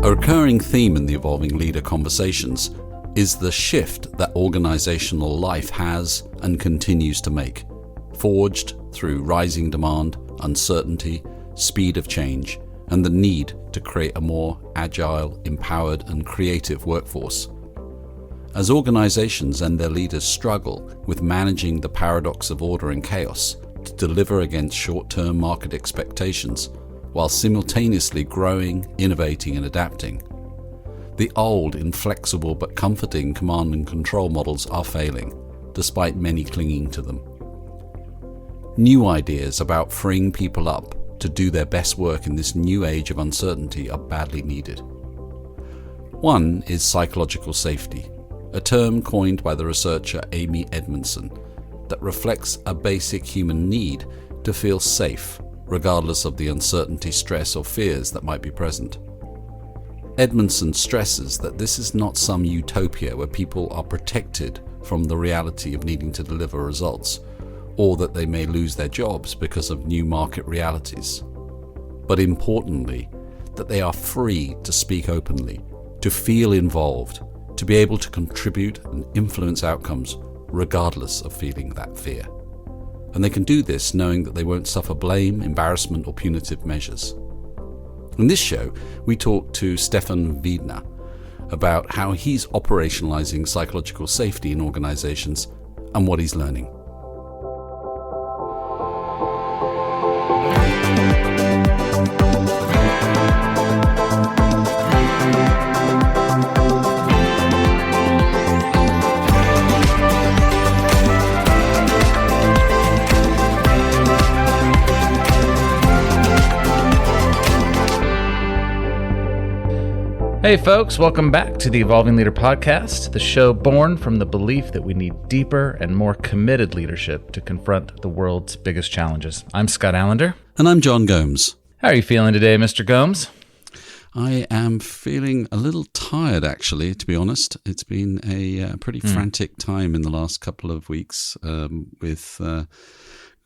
A recurring theme in the Evolving Leader conversations is the shift that organizational life has and continues to make, forged through rising demand, uncertainty, speed of change, and the need to create a more agile, empowered, and creative workforce. As organizations and their leaders struggle with managing the paradox of order and chaos to deliver against short-term market expectations, while simultaneously growing, innovating, and adapting, the old, inflexible but comforting command and control models are failing, despite many clinging to them. New ideas about freeing people up to do their best work in this new age of uncertainty are badly needed. One is psychological safety, a term coined by the researcher Amy Edmondson that reflects a basic human need to feel safe, regardless of the uncertainty, stress, or fears that might be present. Edmondson stresses that this is not some utopia where people are protected from the reality of needing to deliver results, or that they may lose their jobs because of new market realities. But importantly, that they are free to speak openly, to feel involved, to be able to contribute and influence outcomes regardless of feeling that fear. And they can do this knowing that they won't suffer blame, embarrassment, or punitive measures. In this show, we talk to Stephan Wiedner about how he's operationalizing psychological safety in organizations and what he's learning. Hey folks, welcome back to the Evolving Leader Podcast, the show born from the belief that we need deeper and more committed leadership to confront the world's biggest challenges. I'm Scott Allender. And I'm John Gomes. How are you feeling today, Mr. Gomes? I am feeling a little tired, actually, to be honest. It's been a pretty frantic time in the last couple of weeks with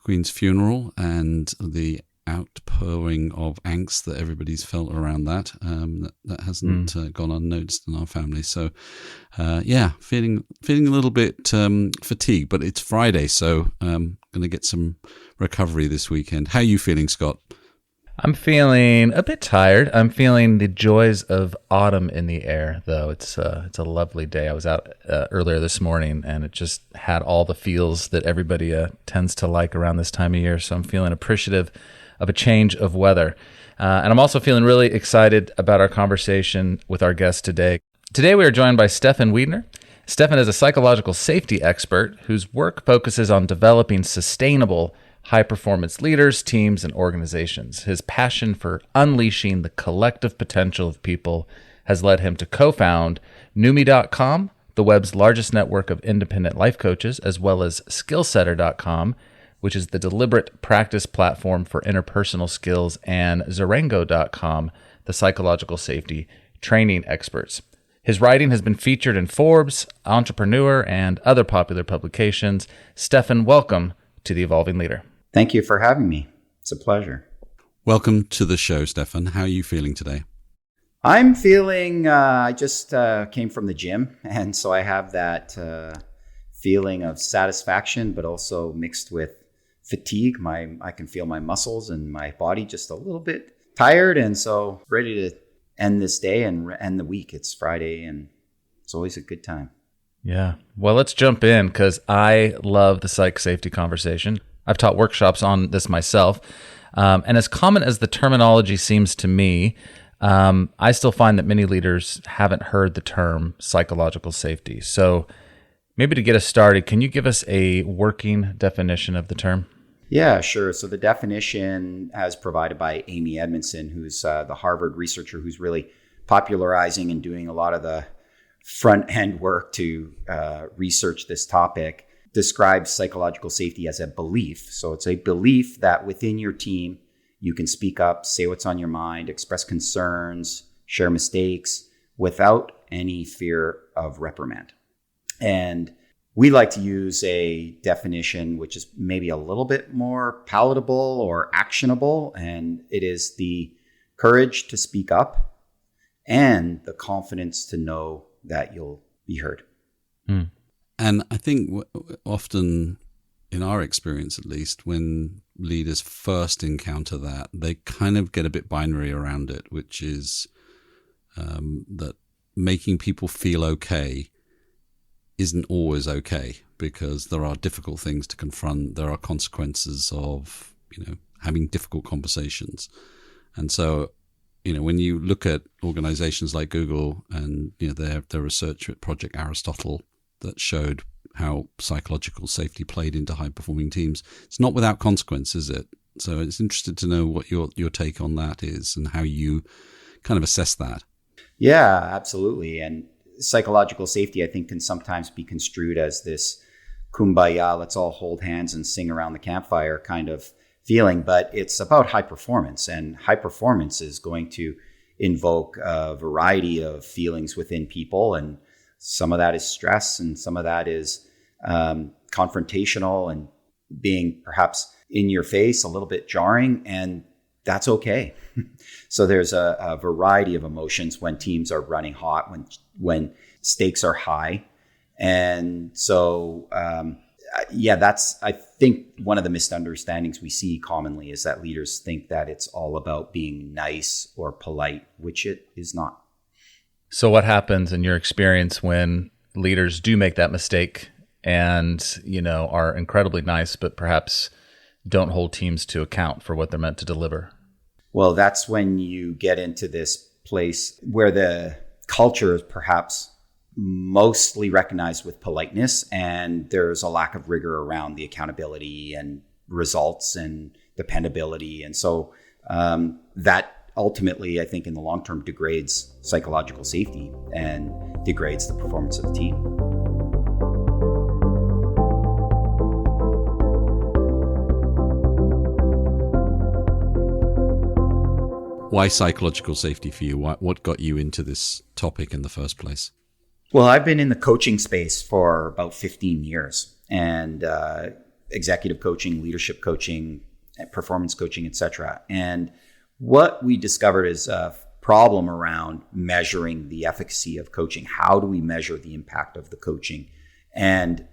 Queen's funeral and the outpouring of angst that everybody's felt around that. That hasn't gone unnoticed in our family. So, feeling a little bit fatigued, but it's Friday, so going to get some recovery this weekend. How are you feeling, Scott? I'm feeling a bit tired. I'm feeling the joys of autumn in the air, though. It's a lovely day. I was out earlier this morning, and it just had all the feels that everybody tends to like around this time of year. So I'm feeling appreciative of a change of weather. And I'm also feeling really excited about our conversation with our guest today. Today we are joined by Stephan Wiedner. Stephan is a psychological safety expert whose work focuses on developing sustainable high-performance leaders, teams, and organizations. His passion for unleashing the collective potential of people has led him to co-found Numi.com, the web's largest network of independent life coaches, as well as Skillsetter.com, which is the deliberate practice platform for interpersonal skills, and Zarango.com, the psychological safety training experts. His writing has been featured in Forbes, Entrepreneur, and other popular publications. Stephan, welcome to the Evolving Leader. Thank you for having me. It's a pleasure. Welcome to the show, Stephan. How are you feeling today? I'm feeling, I just came from the gym, and so I have that feeling of satisfaction, but also mixed with fatigue. I can feel my muscles and my body just a little bit tired, and so ready to end this day and end the week. It's Friday, and it's always a good time. Yeah. Well, let's jump in because I love the psych safety conversation. I've taught workshops on this myself. And as common as the terminology seems to me, I still find that many leaders haven't heard the term psychological safety. So maybe to get us started, can you give us a working definition of the term? Yeah, sure. So the definition as provided by Amy Edmondson, who's the Harvard researcher who's really popularizing and doing a lot of the front end work to research this topic, describes psychological safety as a belief. So it's a belief that within your team, you can speak up, say what's on your mind, express concerns, share mistakes without any fear of reprimand. And we like to use a definition which is maybe a little bit more palatable or actionable, and it is the courage to speak up and the confidence to know that you'll be heard. And I think often, in our experience at least, when leaders first encounter that, they kind of get a bit binary around it, which is that making people feel okay isn't always okay, because there are difficult things to confront. There are consequences of, having difficult conversations. And so, when you look at organizations like Google and their research at Project Aristotle that showed how psychological safety played into high-performing teams, it's not without consequence, is it? So it's interested to know what your take on that is and how you kind of assess that. Yeah, absolutely. And psychological safety, I think, can sometimes be construed as this kumbaya, let's all hold hands and sing around the campfire kind of feeling, but it's about high performance, and high performance is going to invoke a variety of feelings within people, and some of that is stress and some of that is confrontational and being perhaps in your face, a little bit jarring, and that's okay. So there's a variety of emotions when teams are running hot, when stakes are high. And so, that's, I think, one of the misunderstandings we see commonly is that leaders think that it's all about being nice or polite, which it is not. So what happens in your experience when leaders do make that mistake and, are incredibly nice, but perhaps don't hold teams to account for what they're meant to deliver? Well, that's when you get into this place where the culture is perhaps mostly recognized with politeness, and there's a lack of rigor around the accountability and results and dependability. And so that ultimately, I think, in the long term degrades psychological safety and degrades the performance of the team. Why psychological safety for you? What got you into this topic in the first place? Well, I've been in the coaching space for about 15 years, and executive coaching, leadership coaching, performance coaching, etc. And what we discovered is a problem around measuring the efficacy of coaching. How do we measure the impact of the coaching? And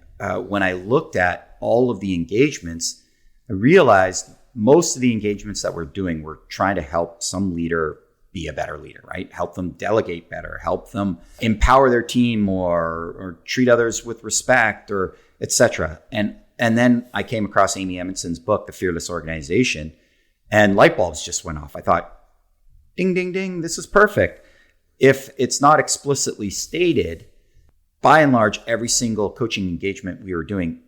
when I looked at all of the engagements, I realized most of the engagements that we're doing, we're trying to help some leader be a better leader, right? Help them delegate better, help them empower their team more, or treat others with respect, or etc. And then I came across Amy Edmondson's book, The Fearless Organization, and light bulbs just went off. I thought, ding, ding, ding, this is perfect. If it's not explicitly stated, by and large, every single coaching engagement we were doing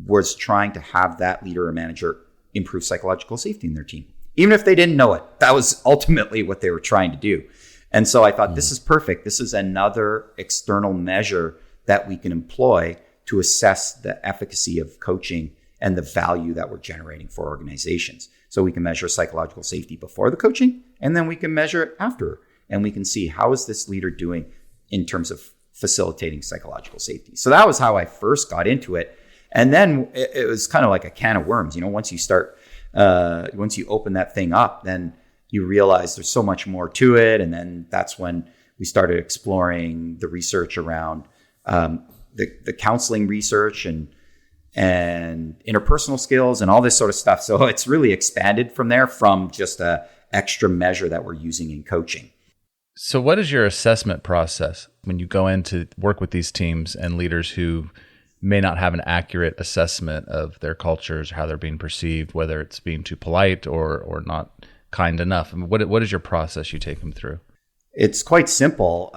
was trying to have that leader or manager improve psychological safety in their team. Even if they didn't know it, that was ultimately what they were trying to do. And so I thought, this is perfect. This is another external measure that we can employ to assess the efficacy of coaching and the value that we're generating for organizations. So we can measure psychological safety before the coaching, and then we can measure it after. And we can see, how is this leader doing in terms of facilitating psychological safety? So that was how I first got into it. And then it was kind of like a can of worms. Once you open that thing up, then you realize there's so much more to it. And then that's when we started exploring the research around the counseling research and interpersonal skills and all this sort of stuff. So it's really expanded from there, from just a extra measure that we're using in coaching. So what is your assessment process when you go in to work with these teams and leaders who may not have an accurate assessment of their cultures, how they're being perceived, whether it's being too polite or not kind enough? I mean, what is your process you take them through? It's quite simple.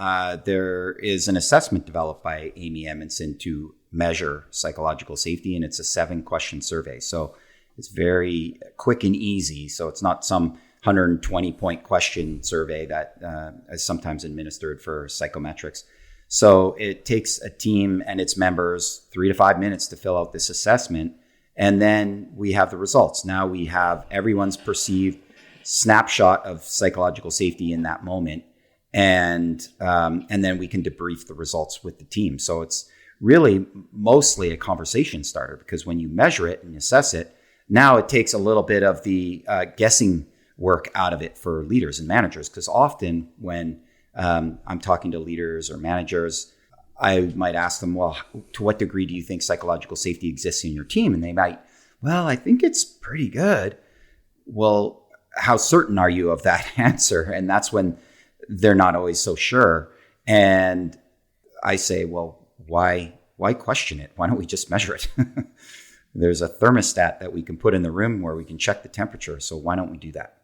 There is an assessment developed by Amy Edmondson to measure psychological safety, and it's a 7-question survey. So it's very quick and easy. So it's not some 120-point question survey that is sometimes administered for psychometrics. So it takes a team and its members 3 to 5 minutes to fill out this assessment. And then we have the results. Now we have everyone's perceived snapshot of psychological safety in that moment. And then we can debrief the results with the team. So it's really mostly a conversation starter, because when you measure it and assess it, now it takes a little bit of the guessing work out of it for leaders and managers. Because often when I'm talking to leaders or managers, I might ask them, well, to what degree do you think psychological safety exists in your team? And they might, well, I think it's pretty good. Well, how certain are you of that answer? And that's when they're not always so sure. And I say, well, why question it? Why don't we just measure it? There's a thermostat that we can put in the room where we can check the temperature. So why don't we do that?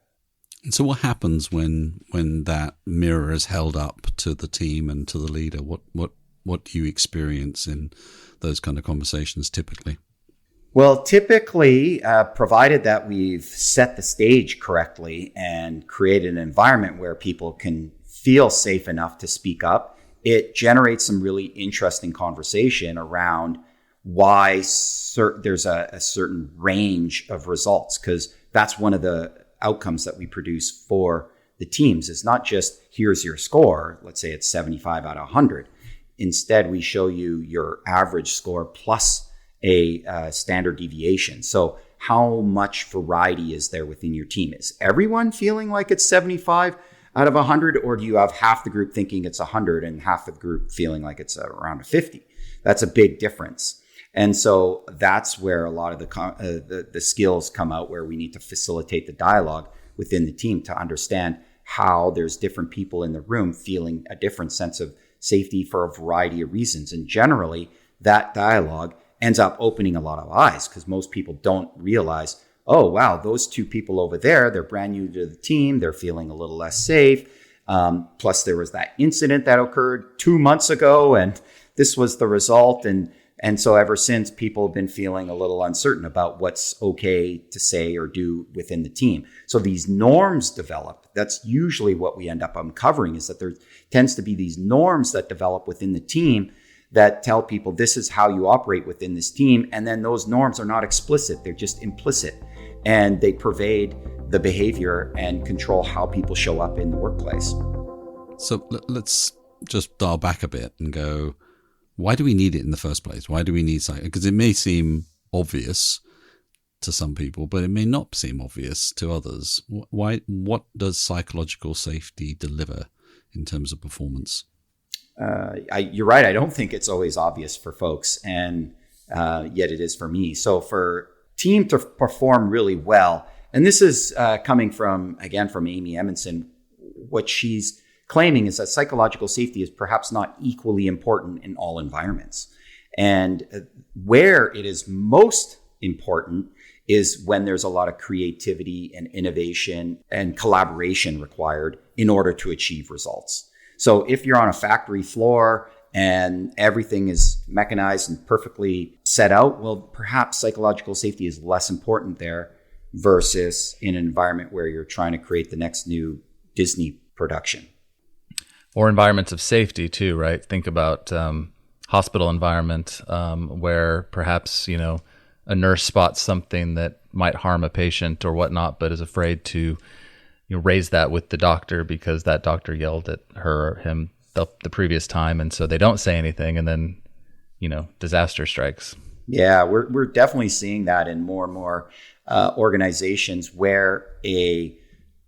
And so what happens when that mirror is held up to the team and to the leader? What do you experience in those kind of conversations typically? Well, typically, provided that we've set the stage correctly and created an environment where people can feel safe enough to speak up, it generates some really interesting conversation around why there's a certain range of results, because that's one of the outcomes that we produce for the teams. It's not just here's your score. Let's say it's 75 out of 100. Instead, we show you your average score plus a standard deviation. So how much variety is there within your team? Is everyone feeling like it's 75 out of 100, or do you have half the group thinking it's 100 and half the group feeling like it's around a 50? That's a big difference. And so that's where a lot of the skills come out, where we need to facilitate the dialogue within the team to understand how there's different people in the room feeling a different sense of safety for a variety of reasons. And generally, that dialogue ends up opening a lot of eyes, because most people don't realize, oh, wow, those two people over there, they're brand new to the team. They're feeling a little less safe. Plus, there was that incident that occurred 2 months ago, and this was the result. And so ever since, people have been feeling a little uncertain about what's okay to say or do within the team. So these norms develop. That's usually what we end up uncovering, is that there tends to be these norms that develop within the team that tell people this is how you operate within this team. And then those norms are not explicit. They're just implicit. And they pervade the behavior and control how people show up in the workplace. So let's just dial back a bit and go, why do we need it in the first place? Why do we need psych? Because it may seem obvious to some people, but it may not seem obvious to others. Why? What does psychological safety deliver in terms of performance? You're right. I don't think it's always obvious for folks, and yet it is for me. So for team to perform really well, and this is coming from Amy Edmondson, what she's claiming is that psychological safety is perhaps not equally important in all environments. And where it is most important is when there's a lot of creativity and innovation and collaboration required in order to achieve results. So if you're on a factory floor and everything is mechanized and perfectly set out, well, perhaps psychological safety is less important there versus in an environment where you're trying to create the next new Disney production. Or environments of safety too, right? Think about hospital environment where perhaps, a nurse spots something that might harm a patient or whatnot, but is afraid to raise that with the doctor because that doctor yelled at her or him the previous time. And so they don't say anything, and then, disaster strikes. Yeah, we're definitely seeing that in more and more organizations where a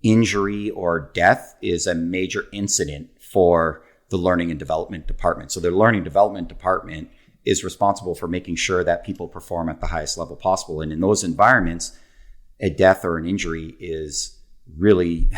injury or death is a major incident for the learning and development department. So the learning development department is responsible for making sure that people perform at the highest level possible. And in those environments, a death or an injury is really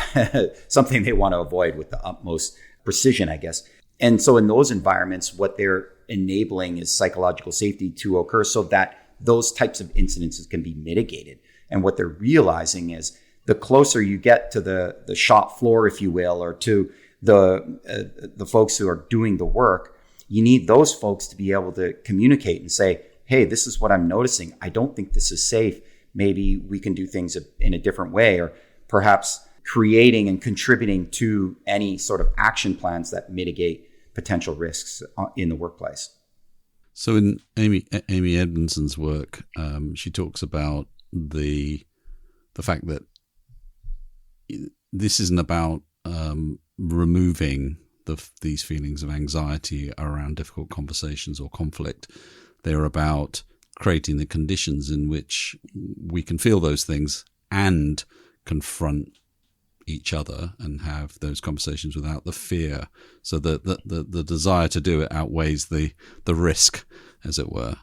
something they want to avoid with the utmost precision, I guess. And so in those environments, what they're enabling is psychological safety to occur so that those types of incidences can be mitigated. And what they're realizing is the closer you get to the shop floor, if you will, or to the folks who are doing the work, you need those folks to be able to communicate and say, hey, this is what I'm noticing. I don't think this is safe. Maybe we can do things in a different way, or perhaps creating and contributing to any sort of action plans that mitigate potential risks in the workplace. So in Amy Edmondson's work, she talks about the fact that this isn't about removing these feelings of anxiety around difficult conversations or conflict. They're about creating the conditions in which we can feel those things and confront each other and have those conversations without the fear. So the desire to do it outweighs the risk, as it were.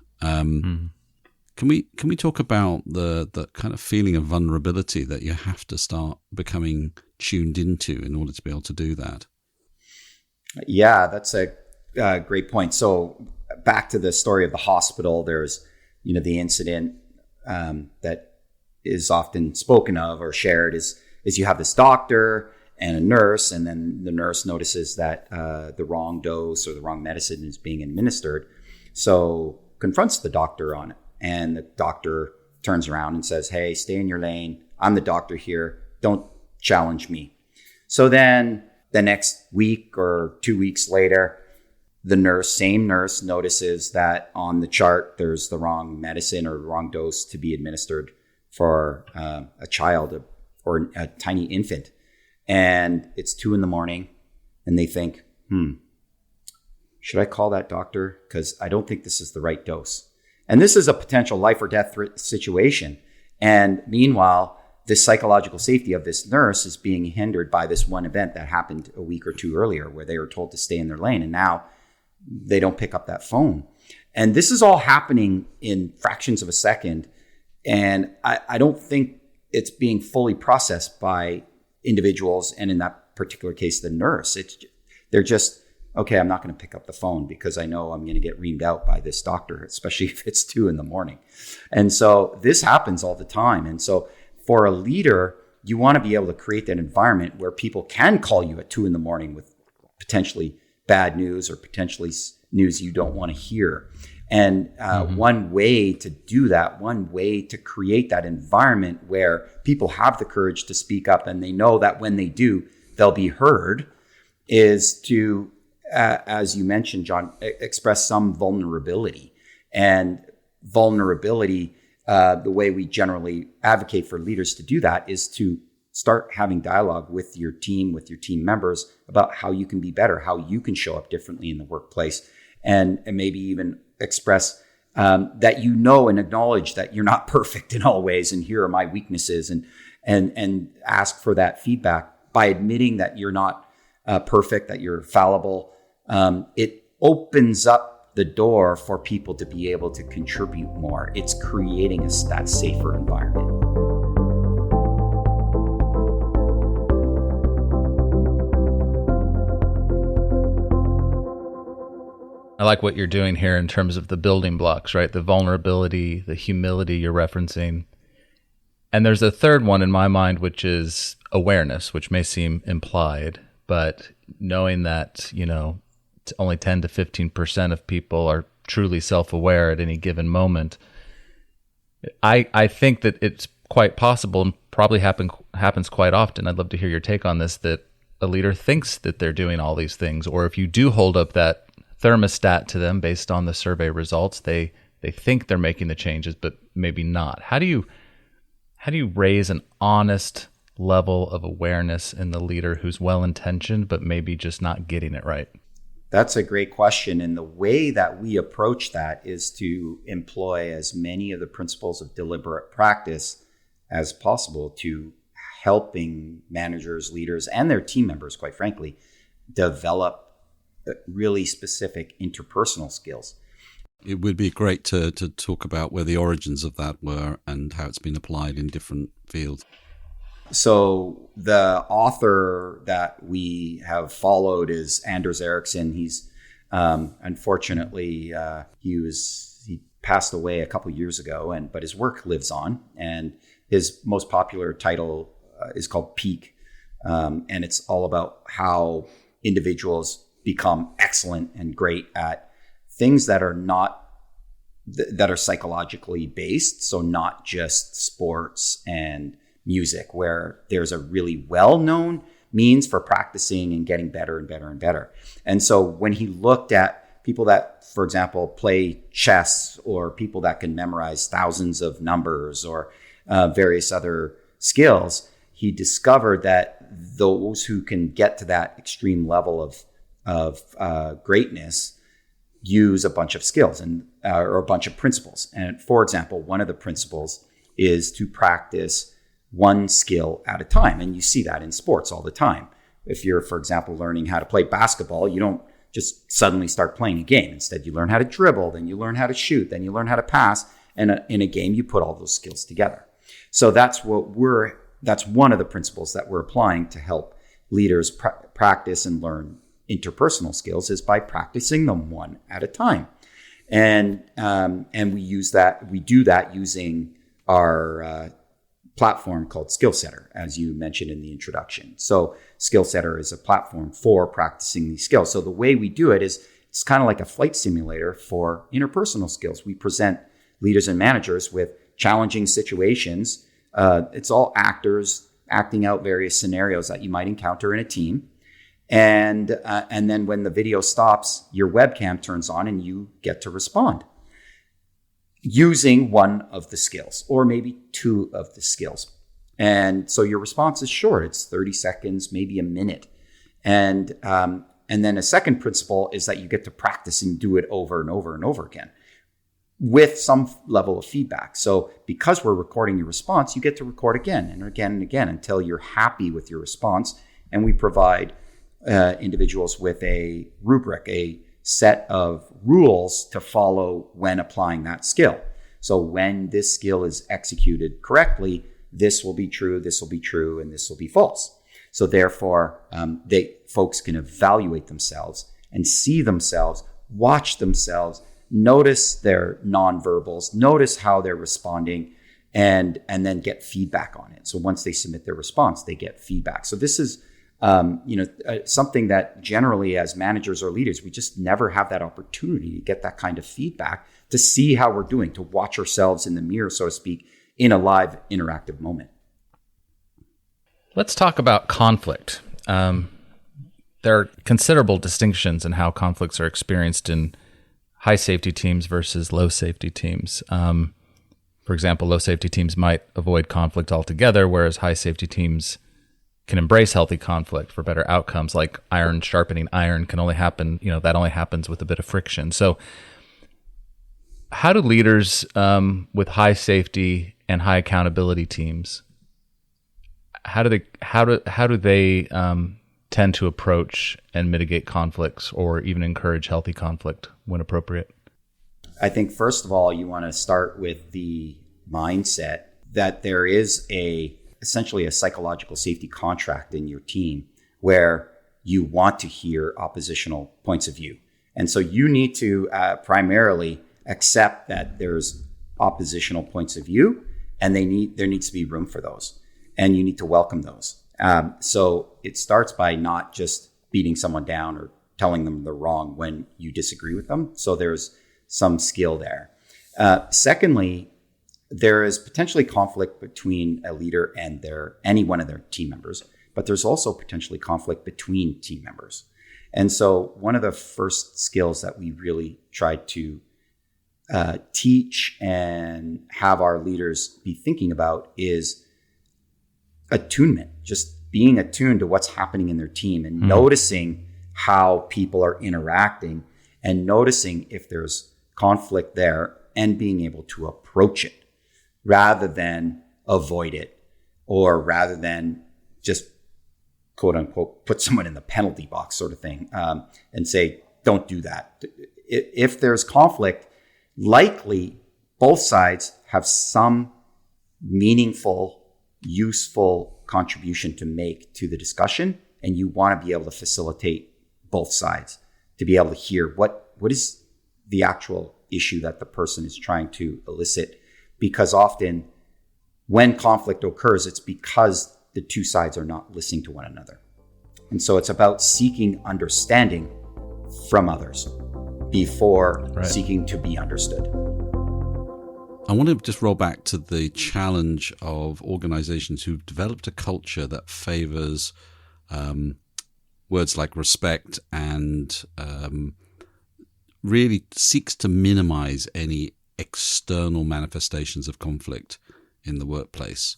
Can we talk about the kind of feeling of vulnerability that you have to start becoming tuned into in order to be able to do that? Yeah, that's a great point. So back to the story of the hospital, there's, the incident that is often spoken of or shared is you have this doctor and a nurse, and then the nurse notices that the wrong dose or the wrong medicine is being administered. So confronts the doctor on it. And the doctor turns around and says, "Hey, stay in your lane. I'm the doctor here. Don't challenge me." So then the next week or 2 weeks later, the same nurse notices that on the chart, there's the wrong medicine or wrong dose to be administered for a child or a tiny infant. And it's 2 a.m. and they think, should I call that doctor? Because I don't think this is the right dose. And this is a potential life or death situation. And meanwhile, the psychological safety of this nurse is being hindered by this one event that happened a week or 2 earlier where they were told to stay in their lane. And now they don't pick up that phone. And this is all happening in fractions of a second. And I don't think it's being fully processed by individuals. And in that particular case, the nurse, they're just, okay, I'm not going to pick up the phone because I know I'm going to get reamed out by this doctor, especially if it's 2 a.m. And so this happens all the time. And so for a leader, you want to be able to create that environment where people can call you at 2 a.m. with potentially bad news or potentially news you don't want to hear. And one way to do that, one way to create that environment where people have the courage to speak up and they know that when they do, they'll be heard, is to as you mentioned, John, express some vulnerability. And vulnerability, the way we generally advocate for leaders to do that is to start having dialogue with your team members about how you can be better, how you can show up differently in the workplace, and maybe even express that and acknowledge that you're not perfect in all ways, and here are my weaknesses, and ask for that feedback by admitting that you're not perfect, that you're fallible. It opens up the door for people to be able to contribute more. It's creating that safer environment. I like what you're doing here in terms of the building blocks, right? The vulnerability, the humility you're referencing. And there's a third one in my mind, which is awareness, which may seem implied, but knowing that, only 10 to 15% of people are truly self-aware at any given moment. I think that it's quite possible and probably happens quite often. I'd love to hear your take on this, that a leader thinks that they're doing all these things, or if you do hold up that thermostat to them based on the survey results, they think they're making the changes, but maybe not. How do you raise an honest level of awareness in the leader who's well-intentioned, but maybe just not getting it right? That's a great question. And the way that we approach that is to employ as many of the principles of deliberate practice as possible to helping managers, leaders, and their team members, quite frankly, develop really specific interpersonal skills. It would be great to talk about where the origins of that were and how it's been applied in different fields. So the author that we have followed is Anders Ericsson. He's unfortunately he passed away a couple years ago, but his work lives on. And his most popular title is called Peak, and it's all about how individuals become excellent and great at things that are psychologically based. So not just sports and music, where there's a really well-known means for practicing and getting better and better and better. And so when he looked at people that, for example, play chess, or people that can memorize thousands of numbers, or various other skills, he discovered that those who can get to that extreme level of greatness use a bunch of skills or a bunch of principles. And for example, one of the principles is to practice one skill at a time. And you see that in sports all the time. If you're, for example, learning how to play basketball, you don't just suddenly start playing a game. Instead, you learn how to dribble, then you learn how to shoot, then you learn how to pass. And in a game, you put all those skills together. So that's one of the principles that we're applying to help leaders practice and learn interpersonal skills, is by practicing them one at a time. And we do that using our platform called SkillSetter, as you mentioned in the introduction. So SkillSetter is a platform for practicing these skills. So the way we do it is it's kind of like a flight simulator for interpersonal skills. We present leaders and managers with challenging situations. It's all actors acting out various scenarios that you might encounter in a team. And then when the video stops, your webcam turns on and you get to respond using one of the skills, or maybe two of the skills. And so your response is short. It's 30 seconds, maybe a minute. And then a second principle is that you get to practice and do it over and over and over again with some level of feedback. So because we're recording your response, you get to record again and again and again until you're happy with your response. And we provide individuals with a rubric, a set of rules to follow when applying that skill. So when this skill is executed correctly, this will be true, this will be true, and this will be false. So therefore, folks can evaluate themselves and see themselves, watch themselves, notice their nonverbals, notice how they're responding, and then get feedback on it. So once they submit their response, they get feedback. So this is something that generally as managers or leaders, we just never have that opportunity to get that kind of feedback, to see how we're doing, to watch ourselves in the mirror, so to speak, in a live interactive moment. Let's talk about conflict. There are considerable distinctions in how conflicts are experienced in high safety teams versus low safety teams. For example, low safety teams might avoid conflict altogether, whereas high safety teams can embrace healthy conflict for better outcomes. Like iron sharpening iron can only happen, that only happens with a bit of friction. So how do leaders with high safety and high accountability teams, how do they tend to approach and mitigate conflicts, or even encourage healthy conflict when appropriate? I think first of all, you want to start with the mindset that there is essentially a psychological safety contract in your team where you want to hear oppositional points of view. And so you need to primarily accept that there's oppositional points of view, and there needs to be room for those, and you need to welcome those. So it starts by not just beating someone down or telling them they're wrong when you disagree with them. So there's some skill there. Secondly, there is potentially conflict between a leader and any one of their team members, but there's also potentially conflict between team members. And so one of the first skills that we really try to teach and have our leaders be thinking about is attunement, just being attuned to what's happening in their team and noticing how people are interacting and noticing if there's conflict there and being able to approach it rather than avoid it, or rather than just quote unquote put someone in the penalty box sort of thing, and say, don't do that. If there's conflict, likely both sides have some meaningful, useful contribution to make to the discussion, and you want to be able to facilitate both sides to be able to hear what is the actual issue that the person is trying to elicit. Because often when conflict occurs, it's because the two sides are not listening to one another. And so it's about seeking understanding from others before seeking to be understood. I want to just roll back to the challenge of organizations who've developed a culture that favors words like respect and really seeks to minimize any external manifestations of conflict in the workplace,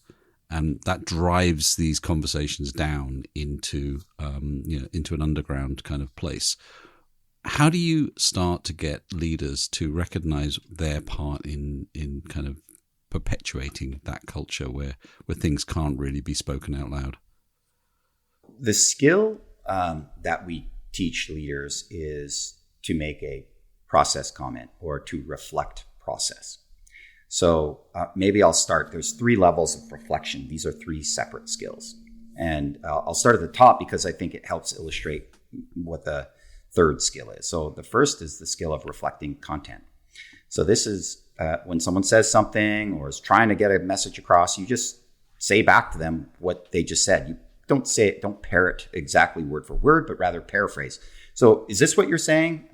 and that drives these conversations down into into an underground kind of place. How do you start to get leaders to recognize their part in kind of perpetuating that culture where things can't really be spoken out loud? The skill that we teach leaders is to make a process comment or to reflect process. So maybe I'll start. There's 3 levels of reflection. These are 3 separate skills. And I'll start at the top because I think it helps illustrate what the third skill is. So the first is the skill of reflecting content. So this is when someone says something or is trying to get a message across, you just say back to them what they just said. You don't say it, don't parrot exactly word for word, but rather paraphrase. So is this what you're saying?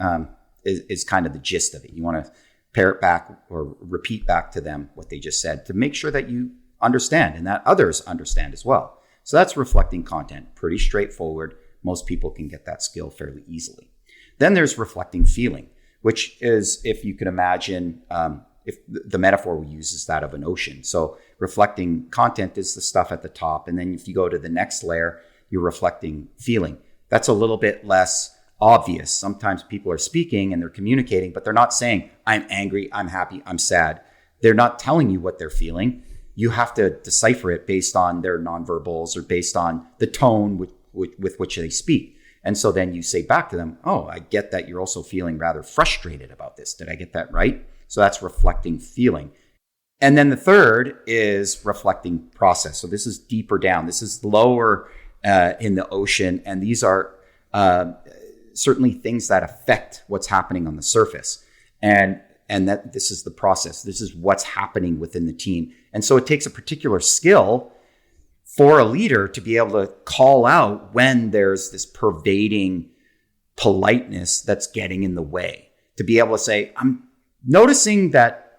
Is kind of the gist of it. You want to parrot back or repeat back to them what they just said to make sure that you understand and that others understand as well. So that's reflecting content. Pretty straightforward. Most people can get that skill fairly easily. Then there's reflecting feeling, which is, if you can imagine, if the metaphor we use is that of an ocean. So reflecting content is the stuff at the top. And then if you go to the next layer, you're reflecting feeling. That's a little bit less obvious. Sometimes people are speaking and they're communicating, but they're not saying, I'm angry, I'm happy, I'm sad. They're not telling you what they're feeling. You have to decipher it based on their nonverbals or based on the tone with which they speak. And so then you say back to them, oh, I get that you're also feeling rather frustrated about this. Did I get that right? So that's reflecting feeling. And then the third is reflecting process. So this is deeper down. This is lower in the ocean. And these are certainly things that affect what's happening on the surface. And that this is the process. This is what's happening within the team. And so it takes a particular skill for a leader to be able to call out when there's this pervading politeness that's getting in the way. To be able to say, I'm noticing that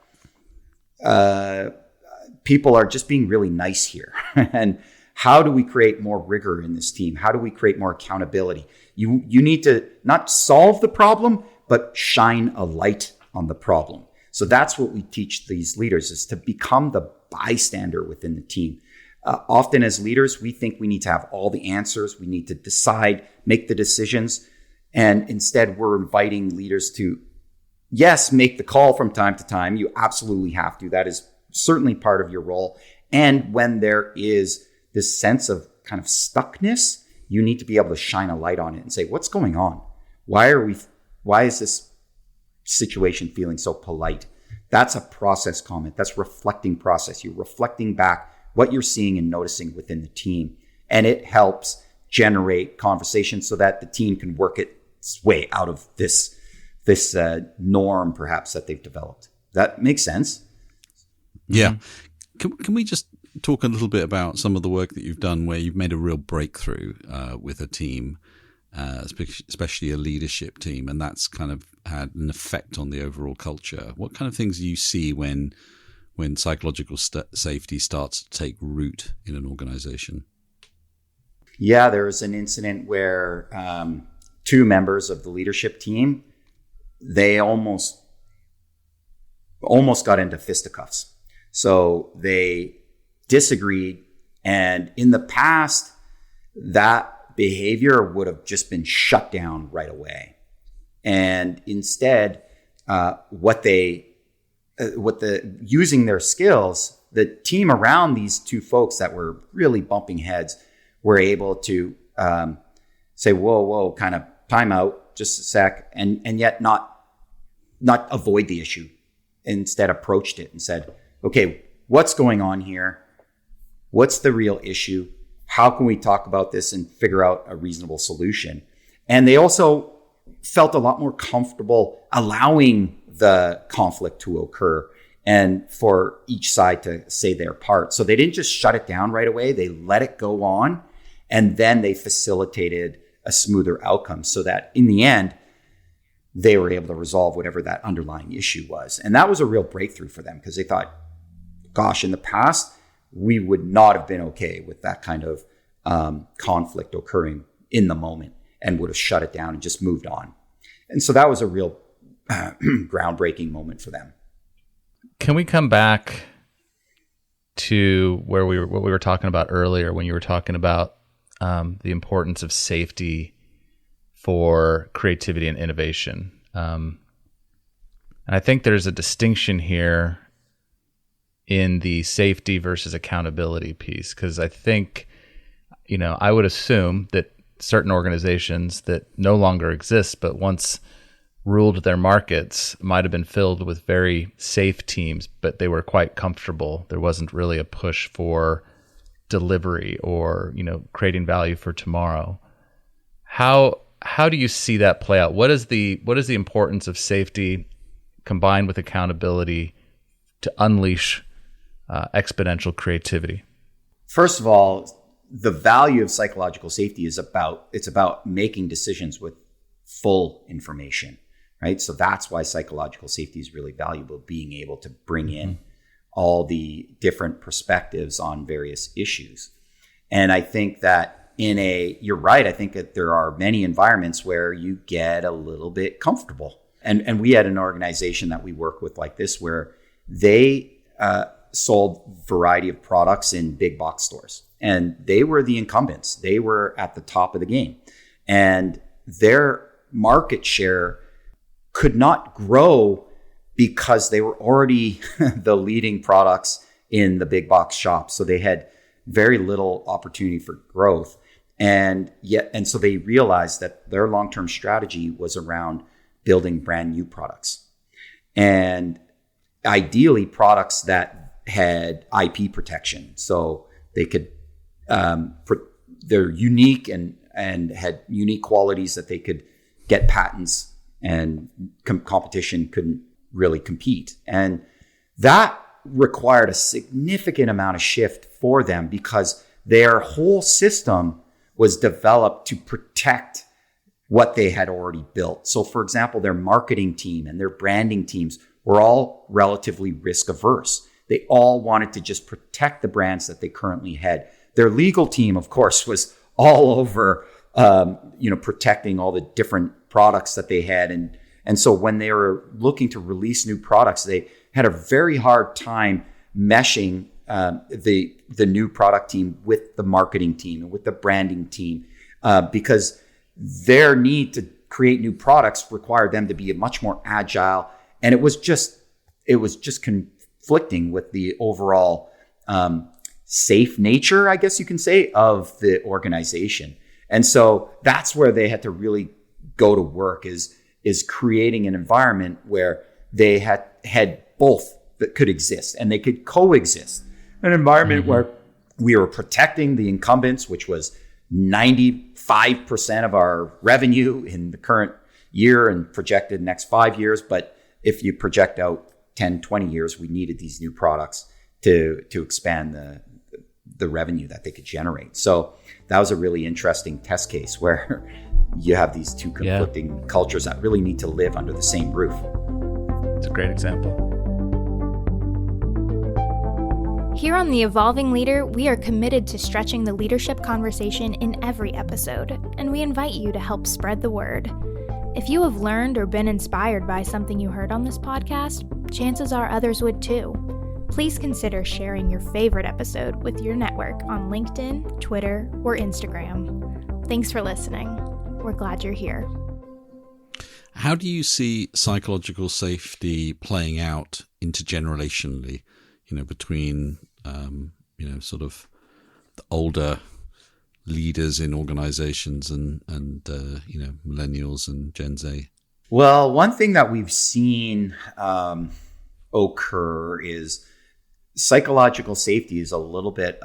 people are just being really nice here. And how do we create more rigor in this team? How do we create more accountability? You need to not solve the problem, but shine a light on the problem. So that's what we teach these leaders, is to become the bystander within the team. Often as leaders, we think we need to have all the answers. We need to decide, make the decisions. And instead, we're inviting leaders to, yes, make the call from time to time. You absolutely have to. That is certainly part of your role. And when there is this sense of kind of stuckness, you need to be able to shine a light on it and say, what's going on? Why is this situation feeling so polite? That's a process comment. That's reflecting process. You're reflecting back what you're seeing and noticing within the team. And it helps generate conversation so that the team can work its way out of this norm perhaps that they've developed. That makes sense? Yeah. Can we just talk a little bit about some of the work that you've done where you've made a real breakthrough with a team, especially a leadership team, and that's kind of had an effect on the overall culture? What kind of things do you see when psychological safety starts to take root in an organization? Yeah, there was an incident where 2 members of the leadership team, they almost got into fisticuffs. So they disagreed, and in the past, that behavior would have just been shut down right away. And instead, using their skills, the team around these 2 folks that were really bumping heads were able to say, whoa, kind of time out, just a sec, and yet not avoid the issue. Instead approached it and said, okay, what's going on here? What's the real issue? How can we talk about this and figure out a reasonable solution? And they also felt a lot more comfortable allowing the conflict to occur and for each side to say their part. So they didn't just shut it down right away. They let it go on, and then they facilitated a smoother outcome so that in the end, they were able to resolve whatever that underlying issue was. And that was a real breakthrough for them because they thought, gosh, in the past, we would not have been okay with that kind of conflict occurring in the moment and would have shut it down and just moved on. And so that was a real groundbreaking moment for them. Can we come back to what we were talking about earlier when you were talking about the importance of safety for creativity and innovation? And I think there's a distinction here in the safety versus accountability piece? Because I think, I would assume that certain organizations that no longer exist, but once ruled their markets, might have been filled with very safe teams, but they were quite comfortable. There wasn't really a push for delivery or, creating value for tomorrow. How do you see that play out? What is the importance of safety combined with accountability to unleash exponential creativity? First of all, the value of psychological safety is about making decisions with full information, right? So that's why psychological safety is really valuable, being able to bring in all the different perspectives on various issues. And I think that you're right. I think that there are many environments where you get a little bit comfortable. And we had an organization that we work with like this, where they sold a variety of products in big box stores. And they were the incumbents. They were at the top of the game. And their market share could not grow because they were already the leading products in the big box shops. So they had very little opportunity for growth. And so they realized that their long-term strategy was around building brand new products. And ideally products that had IP protection. So they could, they're unique and had unique qualities that they could get patents, and competition couldn't really compete. And that required a significant amount of shift for them, because their whole system was developed to protect what they had already built. So for example, their marketing team and their branding teams were all relatively risk averse. They all wanted to just protect the brands that they currently had. Their legal team, of course, was all over, protecting all the different products that they had. And so when they were looking to release new products, they had a very hard time meshing the new product team with the marketing team and with the branding team, because their need to create new products required them to be much more agile. And it was just conflicting with the overall safe nature, I guess you can say, of the organization. And so that's where they had to really go to work, is creating an environment where they had both that could exist and they could coexist. An environment where we were protecting the incumbents, which was 95% of our revenue in the current year and projected next 5 years. But if you project out 10, 20 years, we needed these new products to expand the revenue that they could generate. So that was a really interesting test case where you have these two conflicting cultures that really need to live under the same roof. It's a great example. Here on The Evolving Leader, we are committed to stretching the leadership conversation in every episode, and we invite you to help spread the word. If you have learned or been inspired by something you heard on this podcast, chances are others would too. Please consider sharing your favorite episode with your network on LinkedIn, Twitter, or Instagram. Thanks for listening. We're glad you're here. How do you see psychological safety playing out intergenerationally, between, sort of the older leaders in organizations and millennials and Gen Z? Well, one thing that we've seen occur is psychological safety is a little bit,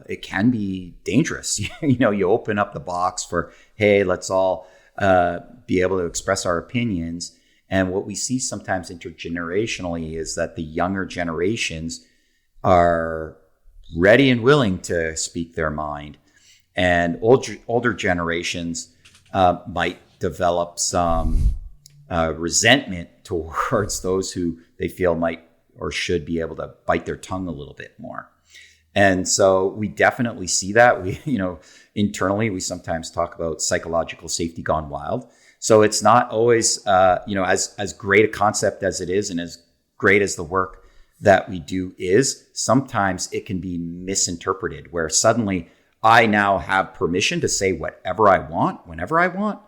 it can be dangerous. You open up the box for, hey, let's all be able to express our opinions. And what we see sometimes intergenerationally is that the younger generations are ready and willing to speak their mind. And older generations might develop some resentment towards those who they feel might or should be able to bite their tongue a little bit more. And so we definitely see that. We, internally, we sometimes talk about psychological safety gone wild. So it's not always, as great a concept as it is, and as great as the work that we do is, sometimes it can be misinterpreted, where suddenly I now have permission to say whatever I want, whenever I want.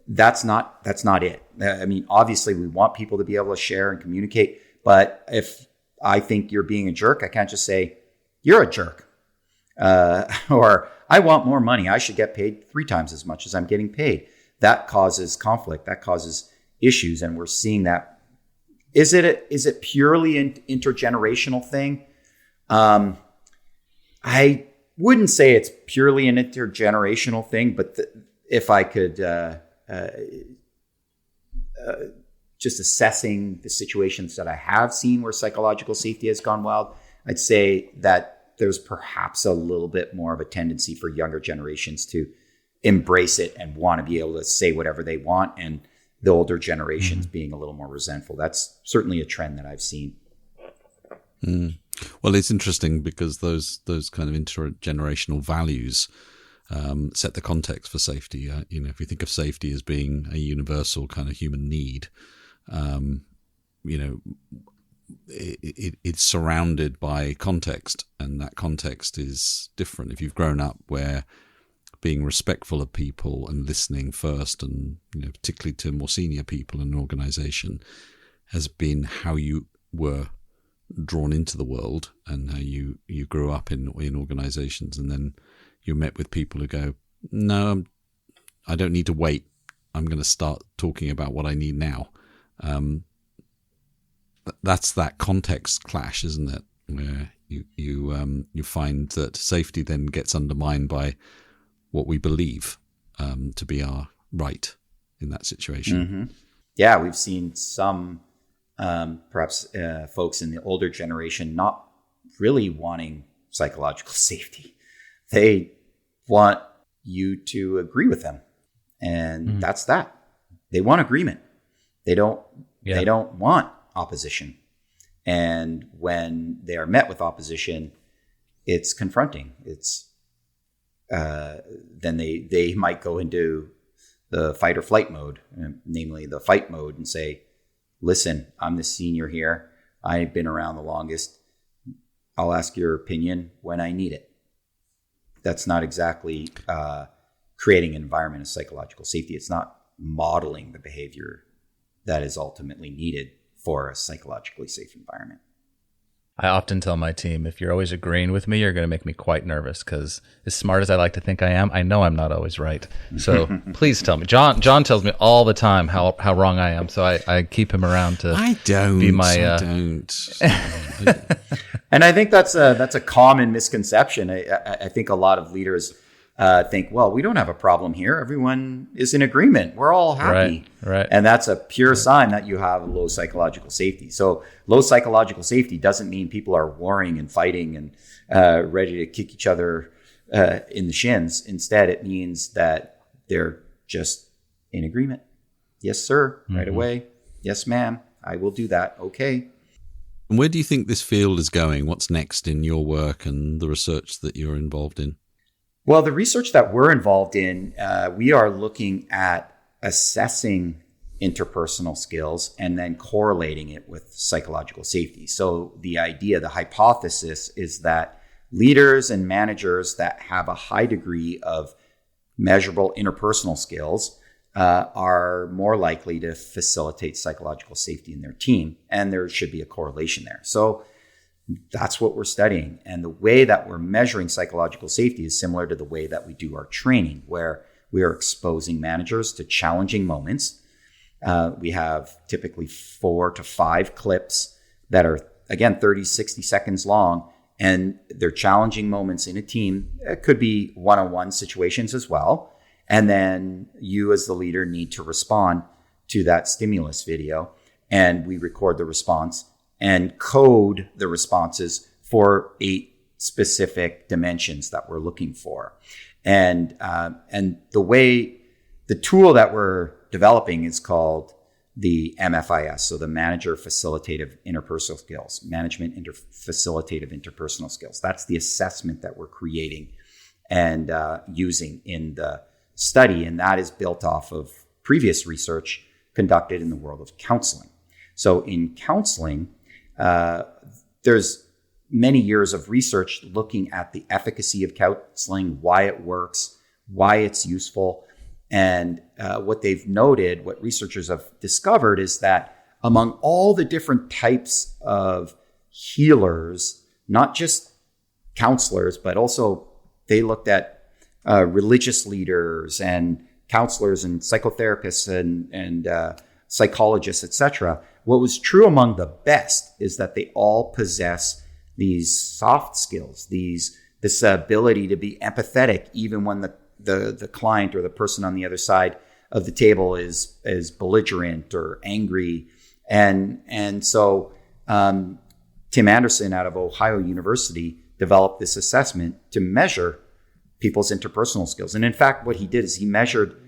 That's not it. I mean, obviously we want people to be able to share and communicate, but if I think you're being a jerk, I can't just say, you're a jerk. Or I want more money. I should get paid 3 times as much as I'm getting paid. That causes conflict. That causes issues. And we're seeing that. Is it purely an intergenerational thing? I wouldn't say it's purely an intergenerational thing, but if I could just assessing the situations that I have seen where psychological safety has gone wild, I'd say that there's perhaps a little bit more of a tendency for younger generations to embrace it and want to be able to say whatever they want, and the older generations being a little more resentful. That's certainly a trend that I've seen. Well, it's interesting because those kind of intergenerational values set the context for safety. If you think of safety as being a universal kind of human need, it's surrounded by context, and that context is different. If you've grown up where being respectful of people and listening first, and particularly to more senior people in an organization, has been how you were drawn into the world and how you grew up in organizations, and then you're met with people who go, no, I don't need to wait. I'm going to start talking about what I need now. That's that context clash, isn't it? Where you find that safety then gets undermined by what we believe to be our right in that situation. Mm-hmm. Yeah, we've seen some perhaps folks in the older generation not really wanting psychological safety. They want you to agree with them, and that's that. They want agreement. They don't want opposition. And when they are met with opposition, it's confronting. It's then they might go into the fight or flight mode, namely the fight mode, and say, listen, I'm the senior here. I've been around the longest. I'll ask your opinion when I need it. That's not exactly creating an environment of psychological safety. It's not modeling the behavior that is ultimately needed for a psychologically safe environment. I often tell my team, if you're always agreeing with me, you're going to make me quite nervous, because as smart as I like to think I am, I know I'm not always right. So please tell me. John tells me all the time how wrong I am, so I keep him around to be my... I don't. And I think that's a common misconception. I think a lot of leaders think, well, we don't have a problem here. Everyone is in agreement. We're all happy. Right. And that's a pure sign that you have low psychological safety. So low psychological safety doesn't mean people are warring and fighting and ready to kick each other in the shins. Instead, it means that they're just in agreement. Yes, sir. Right away. Yes, ma'am. I will do that. Okay. And where do you think this field is going? What's next in your work and the research that you're involved in? Well, the research that we're involved in, we are looking at assessing interpersonal skills and then correlating it with psychological safety. So the hypothesis is that leaders and managers that have a high degree of measurable interpersonal skills are more likely to facilitate psychological safety in their team. And there should be a correlation there. So that's what we're studying. And the way that we're measuring psychological safety is similar to the way that we do our training, where we are exposing managers to challenging moments. We have typically 4 to 5 clips that are, again, 30, 60 seconds long. And they're challenging moments in a team. It could be one-on-one situations as well. And then you as the leader need to respond to that stimulus video. And we record the response and code the responses for 8 specific dimensions that we're looking for. And the tool that we're developing is called the MFIS, so the Manager Facilitative Interpersonal Skills, Management Facilitative Interpersonal Skills. That's the assessment that we're creating and using in the study, and that is built off of previous research conducted in the world of counseling. So in counseling, there's many years of research looking at the efficacy of counseling, why it works, why it's useful. And what they've noted, what researchers have discovered, is that among all the different types of healers, not just counselors, but also they looked at religious leaders and counselors and psychotherapists and psychologists, etc. What was true among the best is that they all possess these soft skills, this ability to be empathetic, even when the client or the person on the other side of the table is belligerent or angry. And so Tim Anderson out of Ohio University developed this assessment to measure people's interpersonal skills. And in fact, what he did is he measured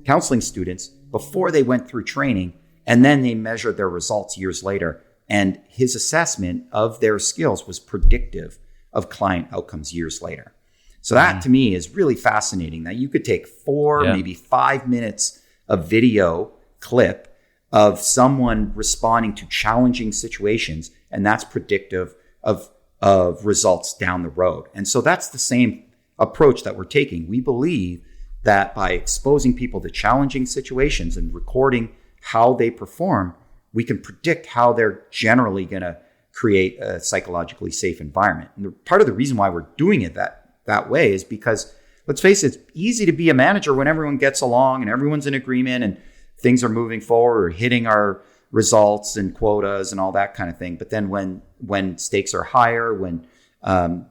counseling students before they went through training, and then they measured their results years later. And his assessment of their skills was predictive of client outcomes years later. So that to me is really fascinating, that you could take 4, maybe 5 minutes of video clip of someone responding to challenging situations, and that's predictive of results down the road. And so that's the same approach that we're taking. We believe that by exposing people to challenging situations and recording how they perform, we can predict how they're generally going to create a psychologically safe environment. And part of the reason why we're doing it that way is because, let's face it, it's easy to be a manager when everyone gets along and everyone's in agreement and things are moving forward or hitting our results and quotas and all that kind of thing. But then when stakes are higher, when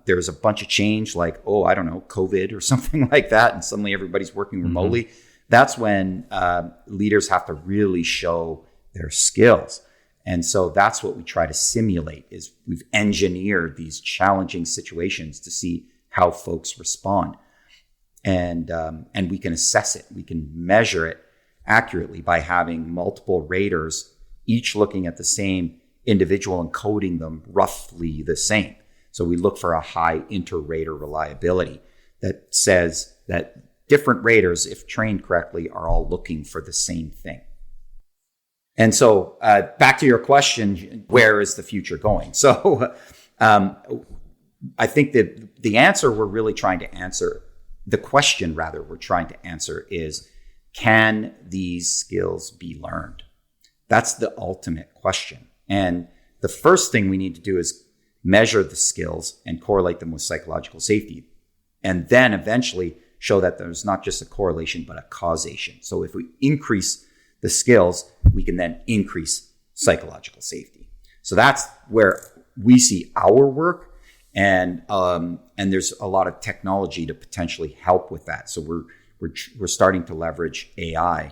there's a bunch of change, like, COVID or something like that, and suddenly everybody's working remotely, that's when leaders have to really show their skills. And so that's what we try to simulate, is we've engineered these challenging situations to see how folks respond. And we can assess it. We can measure it accurately by having multiple raters, each looking at the same individual and coding them roughly the same. So we look for a high inter-rater reliability that says that different raters, if trained correctly, are all looking for the same thing. And so back to your question, where is the future going? So I think that the answer we're really trying to answer, the question rather we're trying to answer is, can these skills be learned? That's the ultimate question. And the first thing we need to do is measure the skills and correlate them with psychological safety. And then eventually show that there's not just a correlation, but a causation. So if we increase the skills, we can then increase psychological safety. So that's where we see our work. And there's a lot of technology to potentially help with that. So we're starting to leverage AI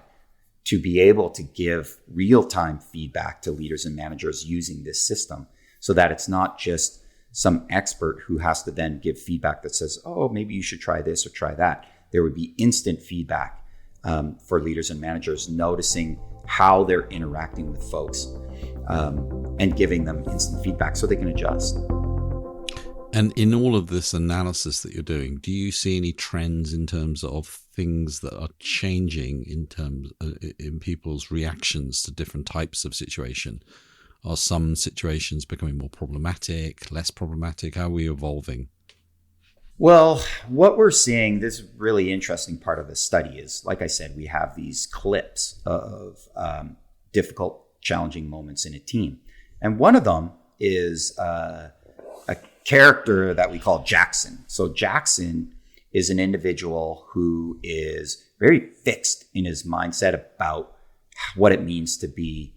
to be able to give real-time feedback to leaders and managers using this system, so that it's not just some expert who has to then give feedback that says, oh, maybe you should try this or try that. There would be instant feedback for leaders and managers, noticing how they're interacting with folks and giving them instant feedback so they can adjust. And in all of this analysis that you're doing, do you see any trends in terms of things that are changing in people's reactions to different types of situation? Are some situations becoming more problematic, less problematic? How are we evolving? Well, what we're seeing, this really interesting part of the study is, like I said, we have these clips of difficult, challenging moments in a team. And one of them is a character that we call Jackson. So Jackson is an individual who is very fixed in his mindset about what it means to be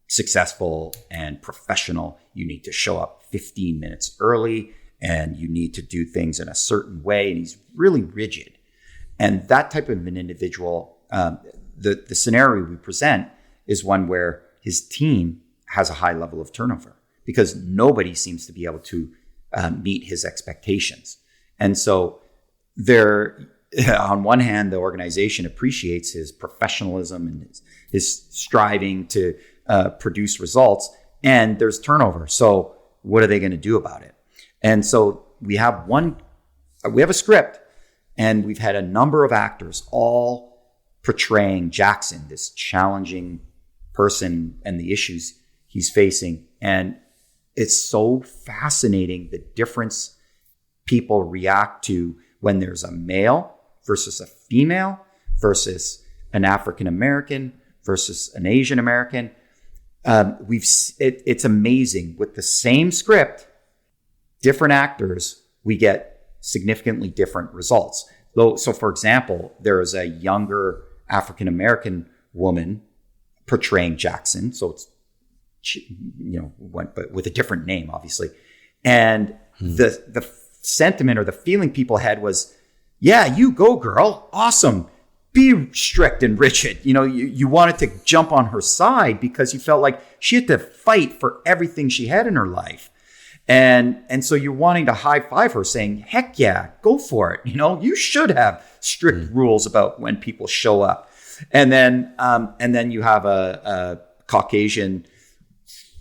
successful and professional. You need to show up 15 minutes early and you need to do things in a certain way. And he's really rigid. And that type of an individual, the scenario we present is one where his team has a high level of turnover because nobody seems to be able to meet his expectations. And so on one hand, the organization appreciates his professionalism and his striving to produce results, and there's turnover. So what are they going to do about it? And so we have a script, and we've had a number of actors all portraying Jackson, this challenging person and the issues he's facing. And it's so fascinating the difference people react to when there's a male versus a female versus an African American versus an Asian American. It's amazing with the same script, different actors, we get significantly different results. So for example, there is a younger African-American woman portraying Jackson. So it's, but with a different name, obviously. And the sentiment or the feeling people had was, yeah, you go, girl. Awesome. Be strict and rigid. You wanted to jump on her side because you felt like she had to fight for everything she had in her life. And so you're wanting to high five her saying, heck yeah, go for it. You should have strict rules about when people show up. And then you have a Caucasian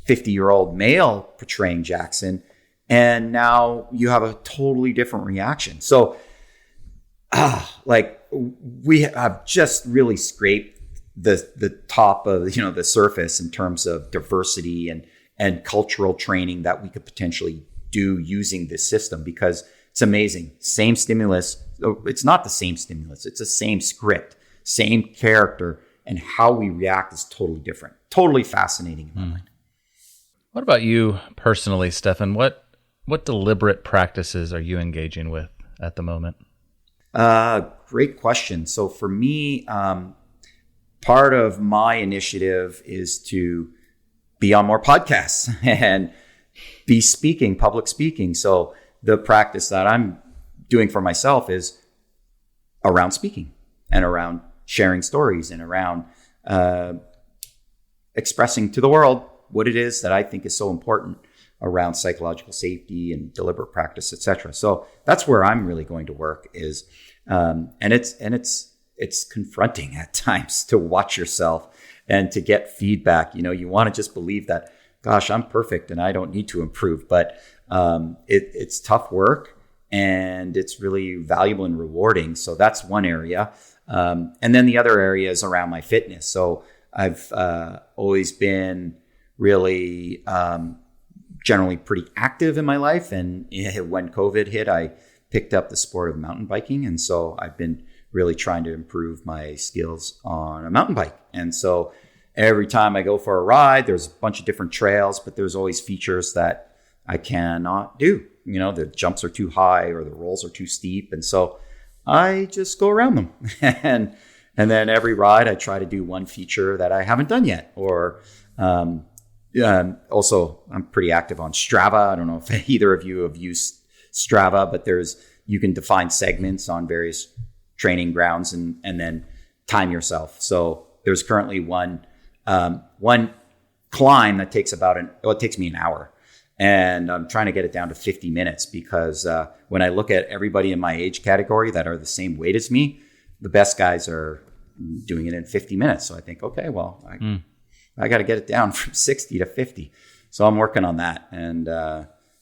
50-year-old male portraying Jackson. And now you have a totally different reaction. So we have just really scraped the top of, the surface in terms of diversity and cultural training that we could potentially do using this system, because it's amazing. Same stimulus. It's not the same stimulus. It's the same script, same character, and how we react is totally different. Totally fascinating in my mind. What about you personally, Stephan? What deliberate practices are you engaging with at the moment? Great question. So for me, part of my initiative is to be on more podcasts and be public speaking. So the practice that I'm doing for myself is around speaking and around sharing stories and around expressing to the world what it is that I think is so important around psychological safety and deliberate practice, etc. So that's where I'm really going to work is, and it's confronting at times to watch yourself and to get feedback. You want to just believe that, gosh, I'm perfect and I don't need to improve, but it's tough work and it's really valuable and rewarding. So that's one area. And then the other area is around my fitness. So I've always been really generally pretty active in my life. And when COVID hit, I picked up the sport of mountain biking. And so I've been really trying to improve my skills on a mountain bike. And so every time I go for a ride, there's a bunch of different trails, but there's always features that I cannot do. The jumps are too high or the rolls are too steep. And so I just go around them. and then every ride, I try to do one feature that I haven't done yet. Or also, I'm pretty active on Strava. I don't know if either of you have used Strava, but you can define segments on various training grounds and then time yourself. So there's currently one climb that takes it takes me an hour. And I'm trying to get it down to 50 minutes because when I look at everybody in my age category that are the same weight as me, the best guys are doing it in 50 minutes. So I think, okay, well, I got to get it down from 60 to 50. So I'm working on that and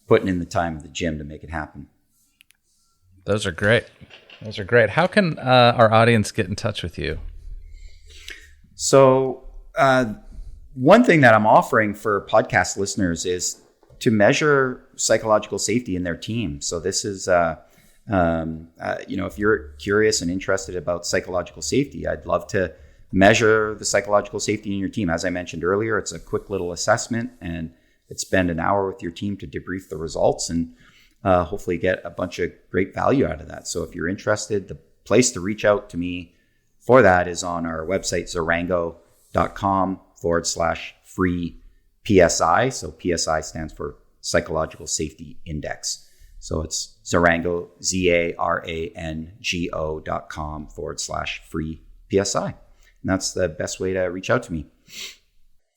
putting in the time at the gym to make it happen. Those are great. How can our audience get in touch with you? So one thing that I'm offering for podcast listeners is to measure psychological safety in their team. So this is, if you're curious and interested about psychological safety, I'd love to measure the psychological safety in your team. As I mentioned earlier, it's a quick little assessment and spend an hour with your team to debrief the results and hopefully get a bunch of great value out of that. So if you're interested, the place to reach out to me for that is on our website, zarango.com/free PSI. So PSI stands for Psychological Safety Index. So it's Zarango, zarango.com/free PSI. And that's the best way to reach out to me.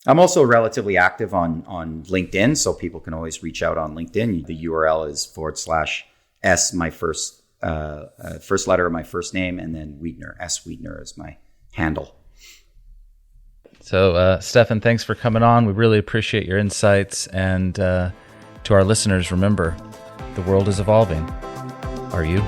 I'm also relatively active on LinkedIn, so people can always reach out on LinkedIn. The URL is /S, my first letter of my first name, and then Wiedner. S. Wiedner is my handle. So, Stephan, thanks for coming on. We really appreciate your insights. And to our listeners, remember, the world is evolving. Are you?